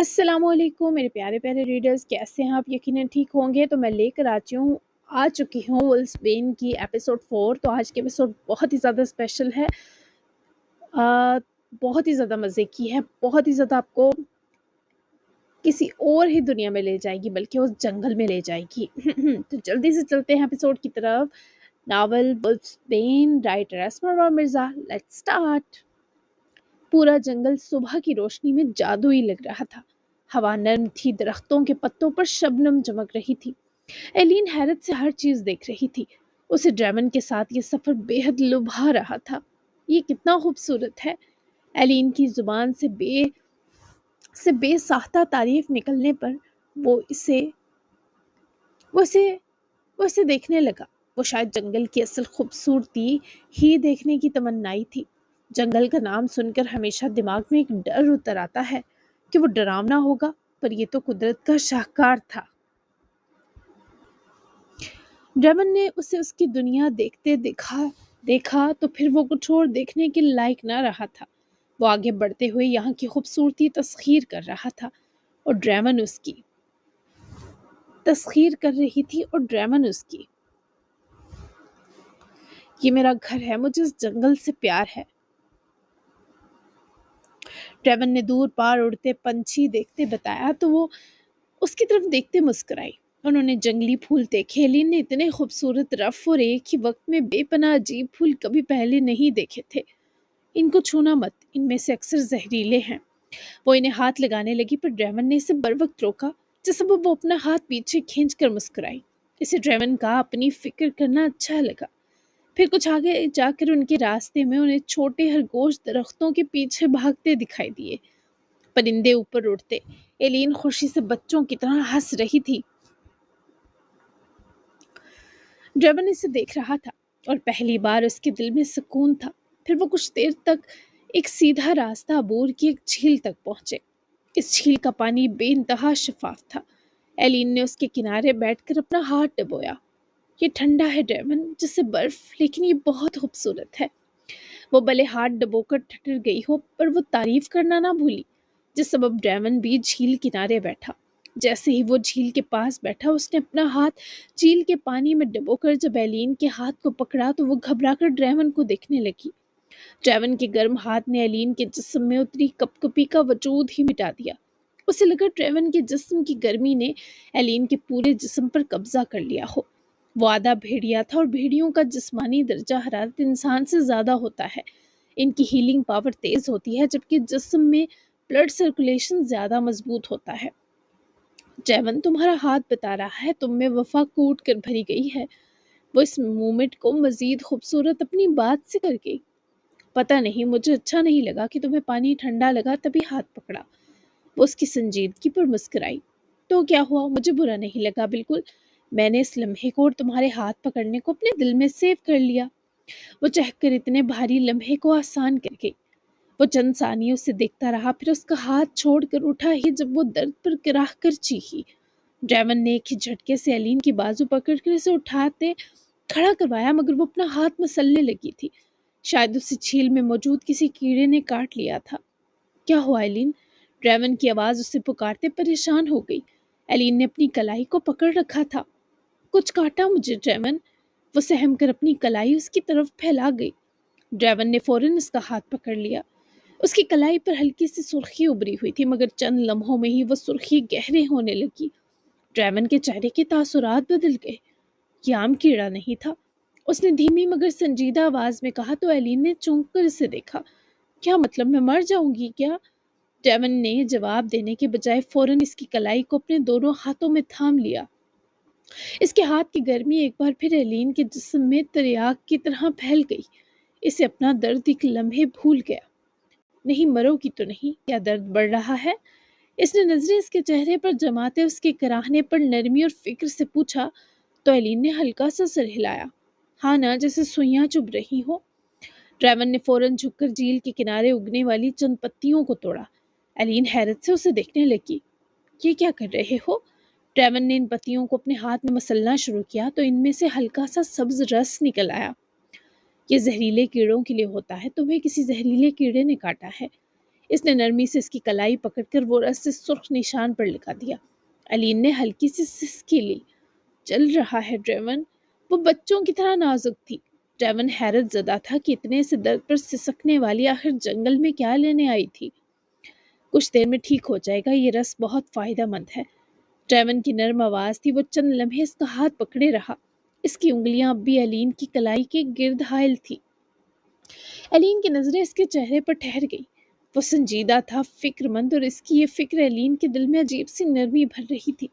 السلام علیکم میرے پیارے پیارے ریڈرز، کیسے ہیں آپ؟ یقیناً ٹھیک ہوں گے۔ تو میں لے کر آ چکی ہوں ولسبین کی ایپیسوڈ 4۔ تو آج کی ایپیسوڈ بہت ہی زیادہ اسپیشل ہے، بہت ہی زیادہ مزے کی ہے، بہت ہی زیادہ آپ کو کسی اور ہی دنیا میں لے جائے گی، بلکہ اس جنگل میں لے جائے گی۔ تو جلدی سے چلتے ہیں ایپیسوڈ کی طرف۔ ناول ولسبین، writer Asmara Mirza. Let's start. پورا جنگل صبح کی روشنی میں جادوئی لگ رہا تھا۔ ہوا نرم تھی، درختوں کے پتوں پر شبنم چمک رہی تھی۔ ایلین حیرت سے ہر چیز دیکھ رہی تھی۔ اسے ڈریمن کے ساتھ یہ سفر بے حد لبھا رہا تھا۔ یہ کتنا خوبصورت ہے۔ ایلین کی زبان سے بے ساختہ تعریف نکلنے پر وہ اسے دیکھنے لگا۔ وہ شاید جنگل کی اصل خوبصورتی ہی دیکھنے کی تمنائی تھی۔ جنگل کا نام سن کر ہمیشہ دماغ میں ایک ڈر اتر آتا ہے کہ وہ ڈراونا ہوگا، پر یہ تو قدرت کا شاہکار تھا۔ ڈریمن نے اسے اس کی دنیا دیکھتے دیکھا تو پھر وہ کچھ اور دیکھنے کے لائق نہ رہا تھا۔ وہ آگے بڑھتے ہوئے یہاں کی خوبصورتی تسخیر کر رہا تھا اور ڈریمن اس کی تسخیر کر رہی تھی اور ڈریمن اس کی۔ یہ میرا گھر ہے، مجھے اس جنگل سے پیار ہے۔ ڈریمن نے دور پار اڑتے پنچھی دیکھتے بتایا تو وہ اس کی طرف دیکھتے مسکرائی۔ انہوں نے جنگلی پھول دیکھے۔ ایلین نے اتنے خوبصورت رف اور ایک ہی وقت میں بے پناہ عجیب پھول کبھی پہلے نہیں دیکھے تھے۔ ان کو چھونا مت، ان میں سے اکثر زہریلے ہیں۔ وہ انہیں ہاتھ لگانے لگی، پر ڈریمن نے اسے بر وقت روکا، جس سبب وہ اپنا ہاتھ پیچھے کھینچ کر مسکرائی۔ اسے ڈریمن کا اپنی فکر کرنا اچھا لگا۔ پھر کچھ آگے جا کر ان کے راستے میں انہیں چھوٹے خرگوش درختوں کے پیچھے بھاگتے دکھائی دیے۔ پرندے اوپر اڑتے۔ ایلین خوشی سے بچوں کی طرح ہنس رہی تھی۔ ڈریمن اسے دیکھ رہا تھا اور پہلی بار اس کے دل میں سکون تھا۔ پھر وہ کچھ دیر تک ایک سیدھا راستہ عبور کی ایک جھیل تک پہنچے۔ اس جھیل کا پانی بے انتہا شفاف تھا۔ ایلین نے اس کے کنارے بیٹھ کر اپنا ہاتھ ڈبویا۔ یہ ٹھنڈا ہے ڈریمن، جیسے برف، لیکن یہ بہت خوبصورت ہے۔ وہ بھلے ہاتھ ڈبو کر ٹھٹر گئی ہو، پر وہ تعریف کرنا نہ بھولی، جس سبب ڈریمن بھی جھیل کنارے بیٹھا۔ جیسے ہی وہ جھیل کے پاس بیٹھا، اس نے اپنا ہاتھ جھیل کے پانی میں ڈبو کر جب ایلین کے ہاتھ کو پکڑا تو وہ گھبرا کر ڈریمن کو دیکھنے لگی۔ ڈریمن کے گرم ہاتھ نے ایلین کے جسم میں اتری کپ کپی کا وجود ہی مٹا دیا۔ اسے لگا ڈریمن کے جسم کی گرمی نے ایلین کے پورے جسم پر قبضہ کر لیا ہو۔ وہ آدھا بھیڑیا تھا اور بھیڑیوں کا جسمانی درجہ حرارت انسان سے زیادہ ہوتا ہے۔ ان کی ہیلنگ پاور تیز ہوتی ہے، جبکہ جسم میں بلڈ سرکولیشن زیادہ مضبوط ہوتا ہے۔ ڈریمن، تمہارا ہاتھ بتا رہا ہے تم میں وفا کوٹ کر بھری گئی ہے۔ وہ اس مومنٹ کو مزید خوبصورت اپنی بات سے کر گئی۔ پتہ نہیں، مجھے اچھا نہیں لگا کہ تمہیں پانی ٹھنڈا لگا تبھی ہاتھ پکڑا۔ وہ اس کی سنجیدگی پر مسکرائی۔ تو کیا ہوا؟ مجھے برا نہیں لگا بالکل۔ میں نے اس لمحے کو اور تمہارے ہاتھ پکڑنے کو اپنے دل میں سیو کر لیا۔ وہ چہک کر اتنے بھاری لمحے کو آسان کر گئی۔ وہ چند ثانیے اسے دیکھتا رہا، پھر اس کا ہاتھ چھوڑ کر اٹھا ہی جب وہ درد پر کراہ کر چیخی۔ ڈریمن نے ایک ہی جھٹکے سے ایلین کی بازو پکڑ کر اسے اٹھاتے کھڑا کروایا، مگر وہ اپنا ہاتھ مسلنے لگی تھی۔ شاید اسے جھیل میں موجود کسی کیڑے نے کاٹ لیا تھا۔ کیا ہوا ایلین؟ ڈریمن کی آواز اسے پکارتے پریشان ہو گئی۔ ایلین نے اپنی کلائی کو پکڑ رکھا تھا۔ کچھ کاٹا مجھے ڈریمن۔ وہ سہم کر اپنی کلائی اس کی طرف پھیلا گئی۔ ڈریمن نے فوراً اس کا ہاتھ پکڑ لیا۔ اس کی کلائی پر ہلکی سی سرخی ابری ہوئی تھی، مگر چند لمحوں میں ہی وہ سرخی گہرے ہونے لگی۔ ڈریمن کے چہرے کے تاثرات بدل گئے۔ یہ عام کیڑا نہیں تھا، اس نے دھیمی مگر سنجیدہ آواز میں کہا تو ایلین نے چونک کر اسے دیکھا۔ کیا مطلب، میں مر جاؤں گی کیا؟ ڈریمن نے جواب دینے کے بجائے فوراً اس کی کلائی کو اپنے دونوں ہاتھوں میں تھام لیا۔ اس کے ہاتھ کی گرمی ایک بار پھر ایلین کے جسم میں تریاک کی طرح پھیل گئی۔ اسے اپنا درد ایک لمحے بھول گیا۔ نہیں مرو گی تو نہیں؟ کیا درد بڑھ رہا ہے؟ اس نے نظریں اس کے چہرے پر جماتے اس کے کراہنے پر نرمی اور فکر سے پوچھا تو ایلین نے ہلکا سا سر ہلایا۔ ہاں نا، جیسے سوئیاں چبھ رہی ہو۔ ڈریمن نے فوراً جھک کر جھیل کے کنارے اگنے والی چند پتیوں کو توڑا۔ ایلین حیرت سے اسے دیکھنے لگی۔ یہ کیا کر رہے ہو؟ ڈریمن نے ان پتیوں کو اپنے ہاتھ میں مسلنا شروع کیا تو ان میں سے ہلکا سا سبز رس نکل آیا۔ یہ زہریلے کیڑوں کے لیے ہوتا ہے، تمہیں کسی زہریلے کیڑے نے کاٹا ہے۔ اس نے نرمی سے اس کی کلائی پکڑ کر وہ رس سے سرخ نشان پر لگا دیا۔ ایلین نے ہلکی سی سسکی لی۔ چل رہا ہے ڈریون؟ وہ بچوں کی طرح نازک تھی۔ ڈریون حیرت زدہ تھا کہ اتنے سے درد پر سسکنے والی آخر جنگل میں کیا لینے آئی تھی۔ کچھ دیر میں ٹھیک ہو جائے گا، یہ رس بہت فائدہ مند ہے۔ ڈریون کی نرم آواز تھی۔ وہ چند لمحے اس کا ہاتھ پکڑے رہا۔ اس کی انگلیاں اب بھی ایلین کی کلائی کے گرد حائل تھی۔ ایلین کی نظریں اس کے چہرے پر ٹھہر گئی۔ وہ سنجیدہ تھا، فکر مند، اور اس کی یہ فکر ایلین کے دل میں عجیب سی نرمی بھر رہی تھی۔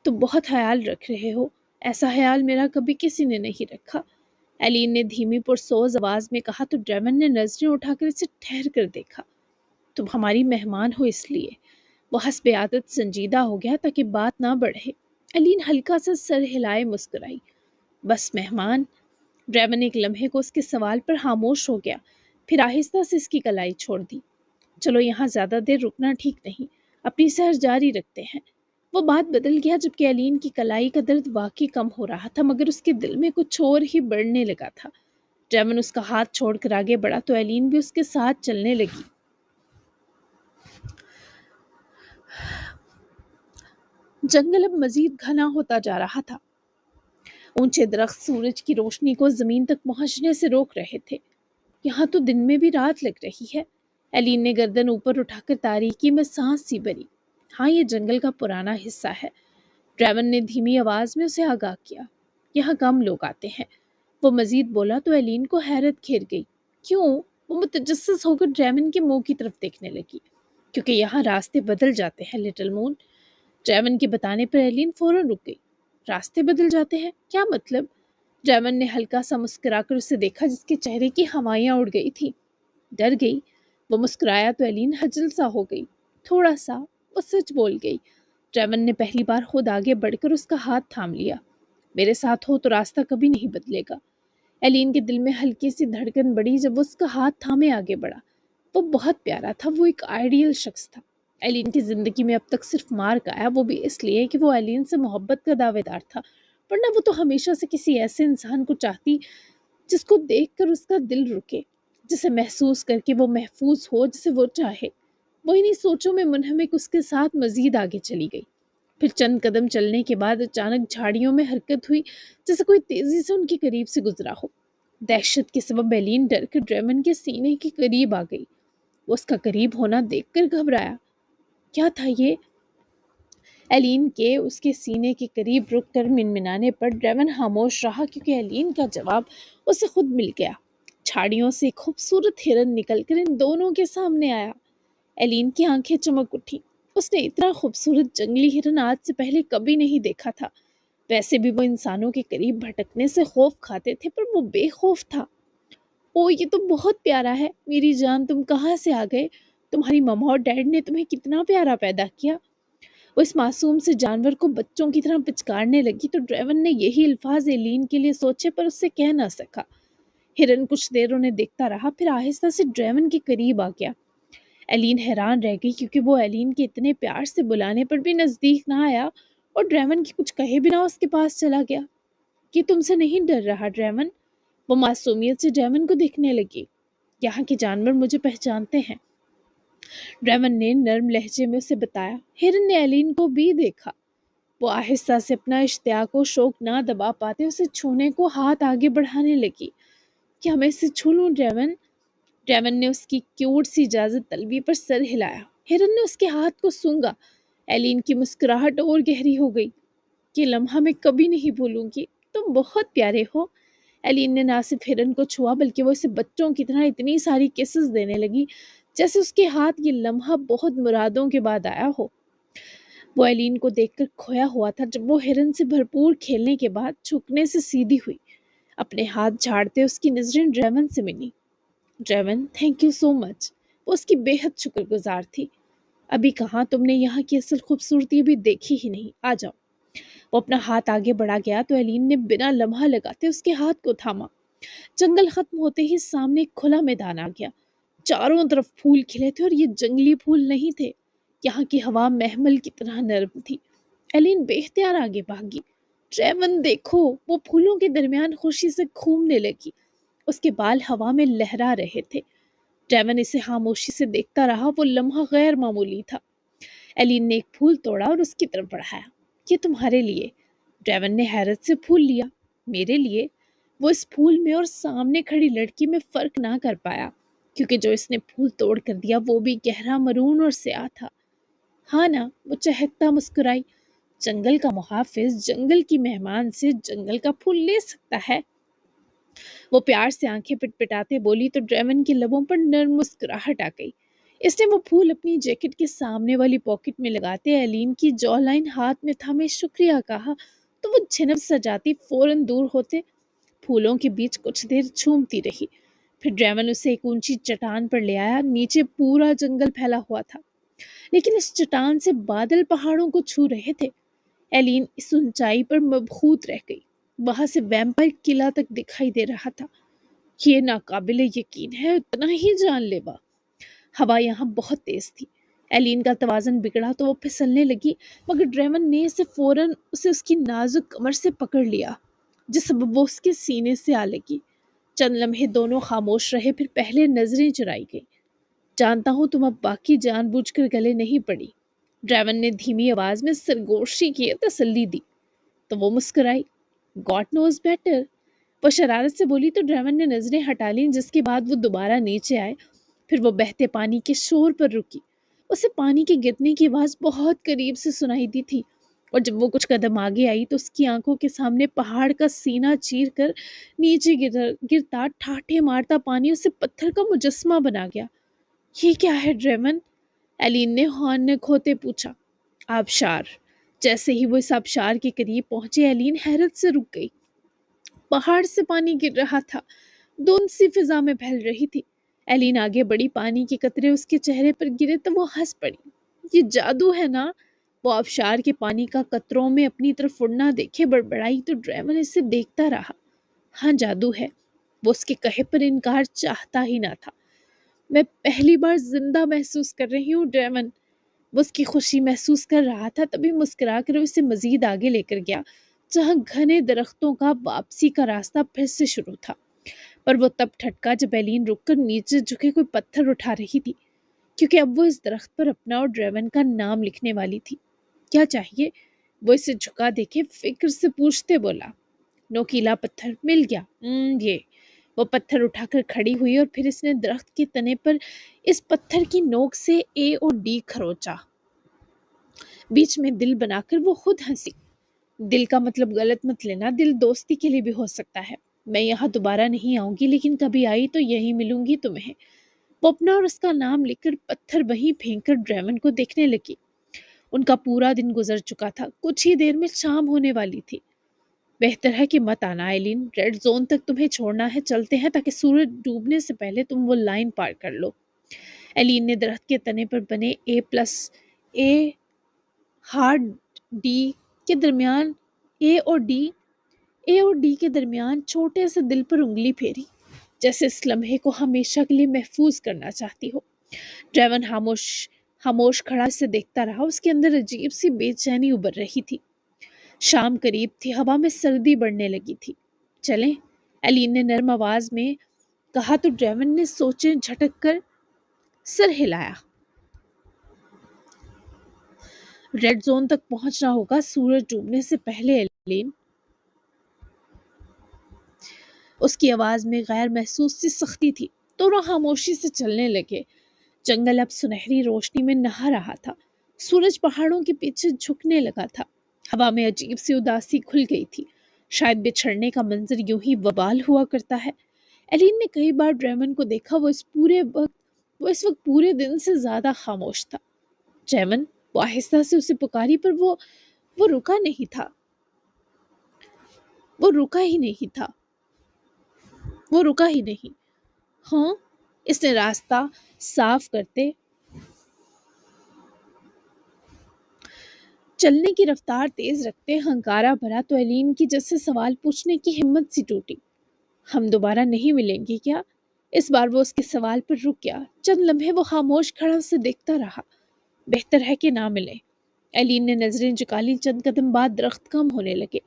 تم بہت خیال رکھ رہے ہو، ایسا خیال میرا کبھی کسی نے نہیں رکھا، ایلین نے دھیمی پرسوز آواز میں کہا تو ڈریون نے نظریں اٹھا کر اسے ٹھہر کر دیکھا۔ تم ہماری مہمان ہو اس لیے۔ وہ حسب عادت سنجیدہ ہو گیا تاکہ بات نہ بڑھے۔ ایلین ہلکا سا سر ہلائے مسکرائی۔ بس مہمان؟ ڈریون ایک لمحے کو اس کے سوال پر خاموش ہو گیا، پھر آہستہ سے اس کی کلائی چھوڑ دی۔ چلو یہاں زیادہ دیر رکنا ٹھیک نہیں، اپنی سیر جاری رکھتے ہیں۔ وہ بات بدل گیا جبکہ ایلین کی کلائی کا درد واقعی کم ہو رہا تھا، مگر اس کے دل میں کچھ اور ہی بڑھنے لگا تھا۔ ڈریون اس کا ہاتھ چھوڑ کر آگے بڑھا تو ایلین بھی اس کے ساتھ چلنے لگی۔ جنگل اب مزید گھنا ہوتا جا رہا تھا۔ اونچے درخت سورج کی روشنی کو زمین تک پہنچنے سے روک رہے تھے۔ یہاں تو دن میں بھی رات لگ رہی ہے۔ ایلین نے گردن اوپر اٹھا کر تاریکی میں سانس سی بھری۔ ہاں، یہ جنگل کا پرانا حصہ ہے، ڈریون نے دھیمی آواز میں اسے آگاہ کیا۔ یہاں کم لوگ آتے ہیں۔ وہ مزید بولا تو ایلین کو حیرت گھیر گئی۔ کیوں؟ وہ متجسس ہو کر ڈریون کے منہ کی طرف دیکھنے لگی۔ کیونکہ یہاں راستے بدل جاتے ہیں لٹل مون۔ ڈریون کے بتانے پر ایلین فوراً رک گئی۔ راستے بدل جاتے ہیں؟ کیا مطلب؟ ڈریون نے ہلکا سا مسکرا کر اسے دیکھا جس کے چہرے کی ہوائیاں اڑ گئی تھی۔ ڈر گئی؟ وہ مسکرایا تو ایلین خجل سا ہو گئی۔ تھوڑا سا، وہ سچ بول گئی۔ ڈریون نے پہلی بار خود آگے بڑھ کر اس کا ہاتھ تھام لیا۔ میرے ساتھ ہو تو راستہ کبھی نہیں بدلے گا۔ ایلین کے دل میں ہلکی سی دھڑکن بڑھی جب وہ اس کا ہاتھ تھامے آگے بڑھا۔ وہ بہت پیارا تھا، وہ ایک آئیڈیل شخص تھا۔ ایلین کی زندگی میں اب تک صرف مارک آیا، وہ بھی اس لیے کہ وہ ایلین سے محبت کا دعوے دار تھا، ورنہ وہ تو ہمیشہ سے کسی ایسے انسان کو چاہتی جس کو دیکھ کر اس کا دل رکے، جسے محسوس کر کے وہ محفوظ ہو، جسے وہ چاہے۔ وہ انہی سوچوں میں منہمک اس کے ساتھ مزید آگے چلی گئی۔ پھر چند قدم چلنے کے بعد اچانک جھاڑیوں میں حرکت ہوئی، جیسے کوئی تیزی سے ان کے قریب سے گزرا ہو۔ دہشت کے سبب ایلین ڈر کر ڈریون کے سینے کے قریب آ گئی۔ وہ اس کا قریب ہونا دیکھ کر گھبرایا۔ کیا تھا یہ؟ ایلین کے اس کے سینے کے قریب رک کر منمنانے پر ڈریون خاموش رہا، کیونکہ ایلین کا جواب اسے خود مل گیا۔ جھاڑیوں سے ایک خوبصورت ہرن نکل کر ان دونوں کے سامنے آیا۔ ایلین کی آنکھیں چمک اٹھی۔ اس نے اتنا خوبصورت جنگلی ہرن آج سے پہلے کبھی نہیں دیکھا تھا۔ ویسے بھی وہ انسانوں کے قریب بھٹکنے سے خوف کھاتے تھے، پر وہ بے خوف تھا۔ او، یہ تو بہت پیارا ہے، میری جان، تم کہاں سے آ گئے؟ تمہاری مما اور ڈیڈ نے تمہیں کتنا پیارا پیدا کیا۔ وہ اس معصوم سے جانور کو بچوں کی طرح پچکارنے لگی تو ڈریون نے یہی الفاظ ایلین کے لیے سوچے پر اس سے کہہ نہ سکا۔ ہرن کچھ دیر انہیں دیکھتا رہا، پھر آہستہ سے ڈریون کے قریب آ گیا۔ ایلین حیران رہ گئی، کیونکہ وہ ایلین کے اتنے پیار سے بلانے پر بھی نزدیک نہ آیا اور ڈریون کی کچھ کہے بنا اس کے پاس چلا گیا۔ کہ تم سے نہیں ڈر رہا ڈریون؟ وہ معصومیت سے ڈریون کو دیکھنے لگی۔ یہاں کے جانور مجھے پہچانتے ہیں، ڈریون نے نرم لہجے میں اسے بتایا۔ ہرن نے ایلین کو بھی دیکھا۔ وہ آہستہ سے اپنا اشتیاق و شوق نہ دبا پاتے اسے چھونے کو ہاتھ آگے بڑھانے لگی۔ کیا میں اسے چھو لوں ڈریون؟ ڈریون نے اس کی کیوٹ سی اجازت طلبی پر سر ہلایا۔ ہرن نے اس کے ہاتھ کو سونگا۔ ایلین کی مسکراہٹ اور گہری ہو گئی۔ یہ لمحہ میں کبھی نہیں بھولوں گی، تم بہت پیارے ہو۔ ایلین نے نہ صرف ہرن کو چھوا بلکہ وہ اسے بچوں کی طرح اتنی ساری کسز دینے لگی جیسے اس کے ہاتھ یہ لمحہ بہت مرادوں کے بعد آیا ہو۔ وہ ایلین کو دیکھ کر کھویا ہوا تھا جب وہ ہرن سے بھرپور کھیلنے کے بعد جھکنے سے سیدھی ہوئی۔ اپنے ہاتھ جھاڑتے اس کی نظریں ڈریون سے ملی۔ ڈریون، تھینک یو سو مچ۔ وہ اس کی بے حد شکر گزار تھی۔ ابھی کہاں، تم نے یہاں کی اصل خوبصورتی بھی دیکھی ہی نہیں، آ جاؤ۔ وہ اپنا ہاتھ آگے بڑھا گیا تو ایلین نے بنا لمحہ لگاتے اس کے ہاتھ کو تھاما۔ جنگل ختم ہوتے ہی سامنے ایک کھلا میدان آ گیا۔ چاروں طرف پھول کھلے تھے اور یہ جنگلی پھول نہیں تھے۔ یہاں کی ہوا محمل کی طرح نرم تھی۔ ایلین بے اختیار آگے بھاگی۔ ڈریون دیکھو! وہ پھولوں کے درمیان خوشی سے گھومنے لگی۔ اس کے بال ہوا میں لہرا رہے تھے۔ ڈریون اسے خاموشی سے دیکھتا رہا۔ وہ لمحہ غیر معمولی تھا۔ ایلین نے ایک پھول توڑا اور اس کی طرف بڑھایا۔ یہ تمہارے لیے۔ ڈریون نے حیرت سے پھول لیا۔ میرے لیے؟ وہ اس پھول میں اور سامنے کھڑی لڑکی میں فرق نہ کر پایا، کیونکہ جو اس نے پھول توڑ کر دیا وہ بھی گہرا مرون اور سیاہ تھا۔ ہاں نا، وہ چہکتا مسکرائی۔ جنگل کا محافظ جنگل کی مہمان سے جنگل کا پھول لے سکتا ہے؟ وہ پیار سے آنکھیں پٹ پٹاتے بولی تو ڈریون کے لبوں پر نرم مسکراہٹ آ گئی۔ اس نے وہ پھول اپنی جیکٹ کے سامنے والی پاکٹ میں لگاتے ایلین کی جو لائن ہاتھ میں تھامے شکریہ کہا تو وہ جھنب سجاتی فوراً دور ہوتے۔ پھولوں کے بیچ کچھ دیر جھومتی رہی، پھر ڈریون اسے ایک اونچی چٹان پر لے آیا۔ نیچے پورا جنگل پھیلا ہوا تھا، لیکن اس چٹان سے بادل پہاڑوں کو چھو رہے تھے۔ ایلین اس اونچائی پر مبہوت رہ گئی۔ وہاں سے ویمپائر قلعہ تک دکھائی دے رہا تھا۔ یہ ناقابل یقین ہے، اتنا ہی جان لیوا۔ ہوا یہاں بہت تیز تھی۔ ایلین کا توازن بگڑا تو وہ پھسلنے لگی، مگر ڈریون نے فوراً اسے اس کی نازک کمر سے پکڑ لیا، جس سبب وہ اس کے سینے سے آ لگی۔ چند لمحے دونوں خاموش رہے، پھر پہلے نظریں چرائی گئی۔ جانتا ہوں تم اب باقی جان بوجھ کر گلے نہیں پڑی، ڈریون نے دھیمی آواز میں سرگوشی کیے تسلی دی۔ تو وہ مسکرائی۔ گاڈ نوز بیٹر، وہ شرارت سے بولی تو ڈریون نے نظریں ہٹا لیں، جس کے بعد وہ دوبارہ نیچے آئے۔ پھر وہ بہتے پانی کے شور پر رکی۔ اسے پانی کے گرنے کی آواز بہت قریب سے سنائی دی تھی، اور جب وہ کچھ قدم آگے آئی تو اس کی آنکھوں کے سامنے پہاڑ کا سینہ چیر کر نیچے گرتا ٹھاٹھے مارتا پانی اسے پتھر کا مجسمہ بنا گیا۔ یہ کیا ہے ڈریون؟ ایلین نے ہون کھوتے پوچھا۔ آبشار۔ جیسے ہی وہ اس آبشار کے قریب پہنچے ایلین حیرت سے رک گئی۔ پہاڑ سے پانی گر رہا تھا، دھند سی فضا میں پھیل رہی تھی۔ ایلین آگے بڑی، پانی کے قطرے اس کے چہرے پر گرے تو وہ ہنس پڑی۔ یہ جادو ہے نا؟ وہ آبشار کے پانی کا قطروں میں اپنی طرف اڑنا دیکھے بڑبڑائی تو ڈریون اسے دیکھتا رہا۔ ہاں جادو ہے، وہ اس کے کہے پر انکار چاہتا ہی نہ تھا۔ میں پہلی بار زندہ محسوس کر رہی ہوں ڈریون۔ وہ اس کی خوشی محسوس کر رہا تھا، تبھی مسکرا کر اسے مزید آگے لے کر گیا، جہاں گھنے درختوں کا واپسی کا راستہ پھر سے شروع تھا۔ پر وہ تب ٹھٹکا جب ایلین رک کر نیچے جھکے کوئی پتھر اٹھا رہی تھی، کیونکہ اب وہ اس درخت پر اپنا اور ڈریون کا نام لکھنے والی تھی۔ کیا چاہیے؟ وہ اسے جھکا دیکھے فکر سے پوچھتے بولا۔ نوکیلا پتھر مل گیا۔ یہ۔ وہ پتھر اٹھا کر کھڑی ہوئی اور پھر اس نے درخت کے تنے پر اس پتھر کی نوک سے اے اور ڈی کھروچا، بیچ میں دل بنا کر وہ خود ہنسی۔ دل کا مطلب غلط مت لینا، دل دوستی کے لیے بھی ہو سکتا ہے۔ میں یہاں دوبارہ نہیں آؤں گی، لیکن کبھی آئی تو یہی ملوں گی تمہیں۔ وہ اپنا اور اس کا نام لکھ کر پتھر وہیں پھینک کر ڈریون کو دیکھنے لگی۔ ان کا پورا دن گزر چکا تھا، کچھ ہی دیر میں شام ہونے والی تھی۔ بہتر ہے کہ مت آنا ایلین، ریڈ زون تک تمہیں چھوڑنا ہے، چلتے ہیں تاکہ سورج ڈوبنے سے پہلے تم وہ لائن پار کر لو۔ ایلین نے درخت کے تنے پر بنے اے ہارڈ ڈی کے درمیان اے اور ڈی کے درمیان چھوٹے سے دل پر انگلی پھیری، جیسے اس لمحے کو ہمیشہ کے لیے محفوظ کرنا چاہتی ہو۔ ڈریون خاموش کھڑا سے دیکھتا رہا، اس کے اندر عجیب سی بے چینی ابھر رہی تھی۔ شام قریب تھی، ہوا میں سردی بڑھنے لگی تھی۔ چلیں، ایلین نے نرم آواز میں کہا تو ڈریون نے سوچے جھٹک کر سر ہلایا۔ ریڈ زون تک پہنچنا ہوگا سورج ڈوبنے سے پہلے ایلین۔ اس کی آواز میں غیر محسوس سی سختی تھی۔ دونوں خاموشی سے چلنے لگے۔ جنگل اب سنہری روشنی میں نہا رہا تھا۔ سورج پہاڑوں کے پیچھے جھکنے لگا تھا۔ ہوا میں عجیب سی اداسی کھل گئی تھی، شاید بچھڑنے کا منظر یوں ہی وبال ہوا کرتا ہے۔ ایلین نے کئی بار ڈریون کو دیکھا، وہ اس وقت پورے دن سے زیادہ خاموش تھا۔ ڈریون، وہ آہستہ سے اسے پکاری، پر وہ رکا نہیں تھا۔ وہ رکا ہی نہیں۔ ہاں، اس نے راستہ صاف کرتے چلنے کی رفتار تیز رکھتے ہنکارا بھرا تو ایلین کی جیسے سوال پوچھنے کی ہمت سی ٹوٹی۔ ہم دوبارہ نہیں ملیں گے کیا؟ اس بار وہ اس کے سوال پر رک گیا۔ چند لمحے وہ خاموش کھڑا اسے دیکھتا رہا۔ بہتر ہے کہ نہ ملیں۔ ایلین نے نظریں جھکا لی۔ چند قدم بعد درخت کم ہونے لگے۔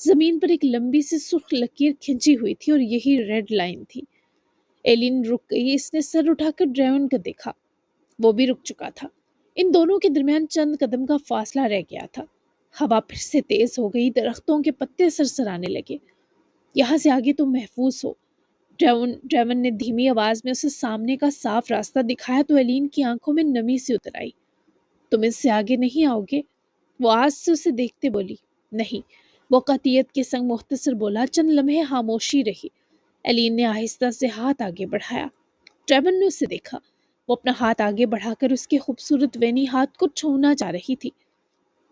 زمین پر ایک لمبی سی سرخ لکیر کھنچی ہوئی تھی اور یہی ریڈ لائن تھی۔ ایلین رک گئی، اس نے سر اٹھا کر ڈریون کو دیکھا، وہ بھی رک چکا تھا۔ ان دونوں کے درمیان چند قدم کا فاصلہ رہ گیا تھا۔ ہوا پھر سے تیز ہو گئی، درختوں کے پتے سرسرانے لگے۔ یہاں سے آگے تم محفوظ ہو، ڈریون نے دھیمی آواز میں اسے سامنے کا صاف راستہ دکھایا تو ایلین کی آنکھوں میں نمی سی اتر آئی۔ تم اس سے آگے نہیں آؤ گے؟ وہ آج سے اسے دیکھتے بولی۔ نہیں، وہ قطعیت کے سنگ مختصر بولا۔ چند لمحے خاموشی رہی۔ ایلین نے آہستہ سے ہاتھ آگے بڑھایا۔ ڈریون نے اسے دیکھا، وہ اپنا ہاتھ آگے بڑھا کر اس کے خوبصورت وینی ہاتھ کو چھونا چاہ رہی تھی۔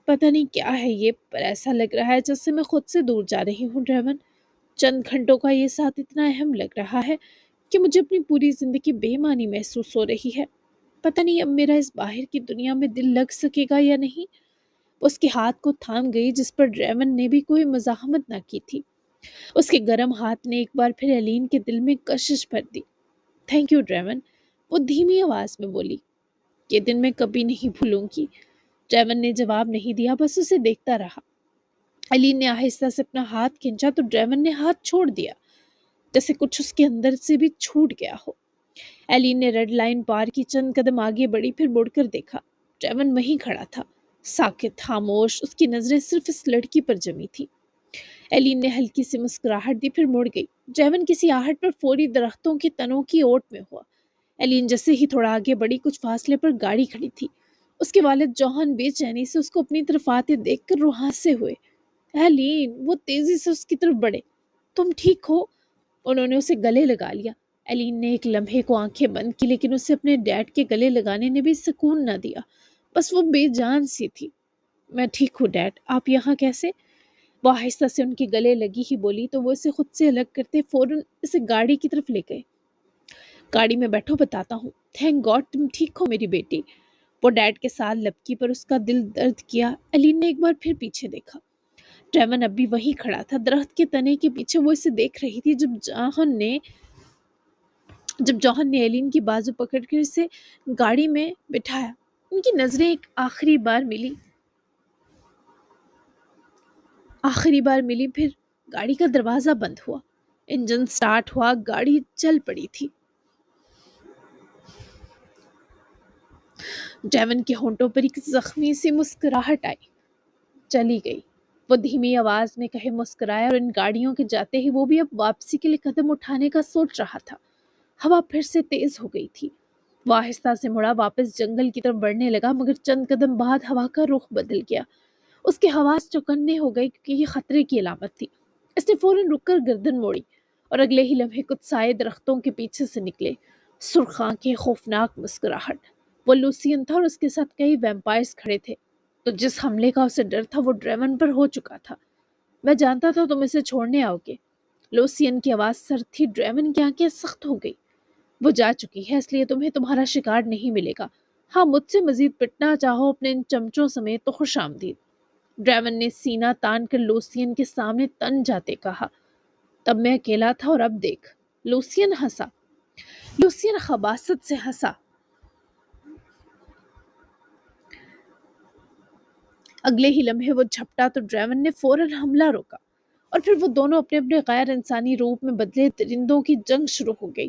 پتہ نہیں کیا ہے یہ، پر ایسا لگ رہا ہے جیسے میں خود سے دور جا رہی ہوں ڈریون۔ چند گھنٹوں کا یہ ساتھ اتنا اہم لگ رہا ہے کہ مجھے اپنی پوری زندگی بے معنی محسوس ہو رہی ہے۔ پتہ نہیں اب میرا اس باہر کی دنیا میں دل لگ سکے گا یا نہیں۔ وہ اس کے ہاتھ کو تھام گئی جس پر ڈریون نے بھی کوئی مزاحمت نہ کی تھی۔ اس کے گرم ہاتھ نے ایک بار پھر ایلین کے دل میں کشش بھر دی۔ تھینک یو ڈریون، وہ دھیمی آواز میں بولی۔ یہ دن میں کبھی نہیں بھولوں گی۔ ڈریون نے جواب نہیں دیا، بس اسے دیکھتا رہا۔ ایلین نے آہستہ سے اپنا ہاتھ کھینچا تو ڈریون نے ہاتھ چھوڑ دیا، جیسے کچھ اس کے اندر سے بھی چھوٹ گیا ہو۔ ایلین نے ریڈ لائن پار کی، چند قدم آگے بڑھی، پھر مڑ کر دیکھا۔ ڈریون وہیں کھڑا تھا، ساکت، خاموش، اس کی نظریں صرف اس لڑکی پر جمی تھی۔ ایلین نے ہلکی سی مسکراہٹ دی، پھر مڑ گئی۔ ڈریون کسی آہٹ پر فوری درختوں کے تنوں کی اوٹ میں ہوا۔ ایلین جیسے ہی تھوڑا آگے بڑھی، کچھ فاصلے پر گاڑی کھڑی تھی۔ اس کے والد جوہن بے چینی سے اس کو اپنی طرف آتے دیکھ کر روحاں ہوئے۔ ایلین، وہ تیزی سے اس کی طرف بڑھے۔ تم ٹھیک ہو؟ انہوں نے اسے گلے لگا لیا۔ ایلین نے ایک لمحے کو آنکھیں بند کی، لیکن اسے اپنے ڈیڈ کے گلے لگانے نے بھی سکون نہ دیا۔ بس وہ بے جان سی تھی۔ میں ٹھیک ہوں ڈیڈ، آپ یہاں کیسے؟ وہ آہستہ سے ان کے گلے لگی ہی بولی تو وہ اسے خود سے الگ کرتے فوراً اسے گاڑی کی طرف لے گئے۔ گاڑی میں بیٹھو، بتاتا ہوں۔ تھینک گاڈ تم ٹھیک ہو میری بیٹی۔ وہ ڈیڈ کے ساتھ لپکی، پر اس کا دل درد کیا۔ ایلین نے ایک بار پھر پیچھے دیکھا۔ ڈریون اب بھی وہیں کھڑا تھا، درخت کے تنے کے پیچھے۔ وہ اسے دیکھ رہی تھی جب جوہن نے ایلین کی بازو پکڑ کر اسے گاڑی میں بٹھایا۔ ان کی نظریں ایک آخری بار ملی، پھر گاڑی کا دروازہ بند ہوا، انجن سٹارٹ ہوا، گاڑی چل پڑی تھی۔ ڈریون کے ہونٹوں پر ایک زخمی سی مسکراہٹ آئی۔ چلی گئی، وہ دھیمی آواز میں کہے مسکرایا، اور ان گاڑیوں کے جاتے ہی وہ بھی اب واپسی کے لیے قدم اٹھانے کا سوچ رہا تھا۔ ہوا پھر سے تیز ہو گئی تھی۔ وہ آہستہ سے مڑا، واپس جنگل کی طرف بڑھنے لگا، مگر چند قدم بعد ہوا کا رخ بدل گیا۔ اس کے حواس چوکنے ہو گئے، کیونکہ یہ خطرے کی علامت تھی۔ اس نے فوراً رک کر گردن موڑی، اور اگلے ہی لمحے کچھ سائے درختوں کے پیچھے سے نکلے، سرخ آنکھیں، خوفناک مسکراہٹ۔ وہ لوسین تھا اور اس کے ساتھ کئی ویمپائرز کھڑے تھے۔ تو جس حملے کا اسے ڈر تھا وہ ڈریون پر ہو چکا تھا۔ میں جانتا تھا تم اسے چھوڑنے آؤ گے۔ لوسین کی آواز سرد تھی۔ ڈریون کی آنکھیں سخت ہو گئی۔ وہ جا چکی ہے، اس لیے تمہیں تمہارا شکار نہیں ملے گا۔ ہاں، مجھ سے مزید پٹنا چاہو اپنے ان چمچوں سمیت تو خوش آمدید۔ ڈریون نے سینہ تان کر لوسین کے سامنے تن جاتے کہا۔ تب میں اکیلا تھا اور اب دیکھ۔ لوسین ہنسا۔ لوسین خباثت سے ہنسا۔ اگلے ہی لمحے وہ جھپٹا تو ڈریون نے فوراً حملہ روکا، اور پھر وہ دونوں اپنے اپنے غیر انسانی روپ میں بدلے درندوں کی جنگ شروع ہو گئی۔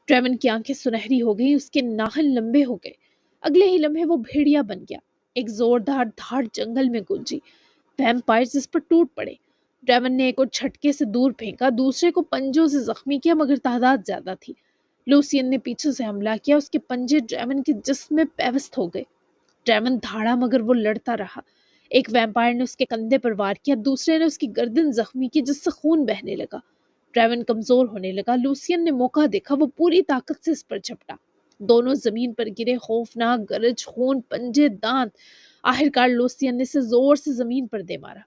ڈریون کی آنکھیں سنہری ہو گئیں، اس کے ناخن لمبے ہو گئے۔ اگلے ہی لمحے وہ بھیڑیا بن گیا۔ ایک زوردار دھاڑ جنگل میں گونجی۔ ویمپائرز اس پر ٹوٹ پڑے۔ ڈریون نے ایک کو جھٹکے سے دور پھینکا، دوسرے کو پنجوں سے زخمی کیا، مگر تعداد زیادہ تھی۔ لوسین نے پیچھے سے حملہ کیا، اس کے پنجے ڈریون کے جسم میں پیوست ہو گئے۔ ڈریون دھاڑا، مگر وہ لڑتا رہا۔ ایک ویمپائر نے اس کے کندھے پر وار کیا، دوسرے نے اس کی گردن زخمی کی، جس سے خون بہنے لگا۔ ڈریون کمزور ہونے لگا۔ لوسین نے موقع دیکھا، وہ پوری طاقت سے اس پر جھپٹا۔ دونوں زمین پر گرے، خوفناک گرج، خون، پنجے، دانت۔ آخرکار لوسین نے اسے زور سے زمین پر دے مارا۔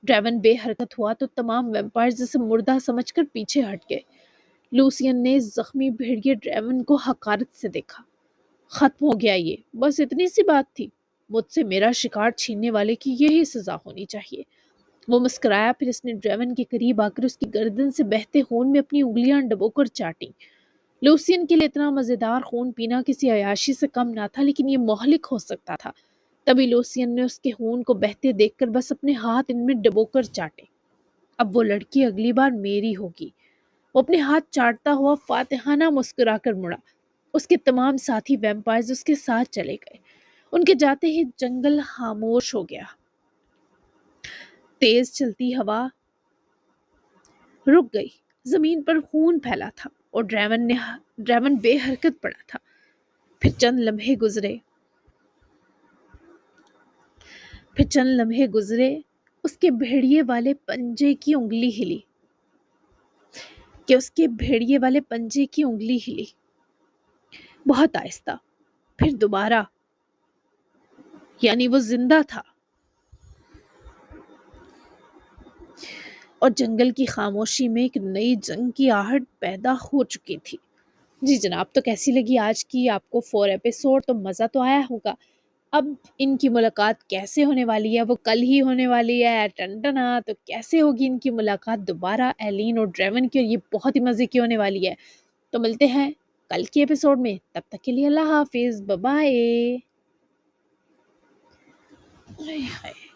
ڈریون بے حرکت ہوا تو تمام ویمپائرز اسے مردہ سمجھ کر پیچھے ہٹ گئے۔ لوسین نے زخمی بھیڑیے ڈریون کو حقارت سے دیکھا۔ ختم ہو گیا یہ، بس اتنی سی بات تھی۔ مجھ سے میرا شکار چھیننے والے کی یہی سزا ہونی چاہیے۔ وہ مسکرایا، پھر اس نے ڈریون کے قریب آ کر اس کی گردن سے بہتے خون میں اپنی انگلیاں ڈبو کر چاٹیں۔ لوسین کے لیے اتنا مزیدار خون پینا کسی عیاشی سے کم نہ تھا، لیکن یہ مہلک ہو سکتا تھا۔ تبھی لوسین نے اس کے خون کو بہتے دیکھ کر بس اپنے ہاتھ ان میں ڈبو کر چاٹے۔ اب وہ لڑکی اگلی بار میری ہوگی۔ وہ اپنے ہاتھ چاٹتا ہوا فاتحانہ مسکرا کر مڑا۔ اس کے تمام ساتھی ویمپائرز اس کے ساتھ چلے گئے۔ ان کے جاتے ہی جنگل خاموش ہو گیا۔ تیز چلتی ہوا رک گئی، زمین پر خون پھیلا تھا اور ڈریون بے حرکت پڑا تھا۔ پھر چند لمحے گزرے، اس کے بھیڑیے والے پنجے کی انگلی ہلی، بہت آہستہ، پھر دوبارہ، یعنی وہ زندہ تھا، اور جنگل کی خاموشی میں ایک نئی جنگ کی آہٹ پیدا ہو چکی تھی۔ جی جناب، تو کیسی لگی آج کی آپ کو 4 ایپیسوڈ؟ تو مزہ تو آیا ہوگا۔ اب ان کی ملاقات کیسے ہونے والی ہے؟ وہ کل ہی ہونے والی ہے، ٹنٹنا، تو کیسے ہوگی ان کی ملاقات دوبارہ ایلین اور ڈریون کی؟ اور یہ بہت ہی مزے کی ہونے والی ہے۔ تو ملتے ہیں کل کی ایپیسوڈ میں، تب تک کے لیے اللہ حافظ، بائے بائے۔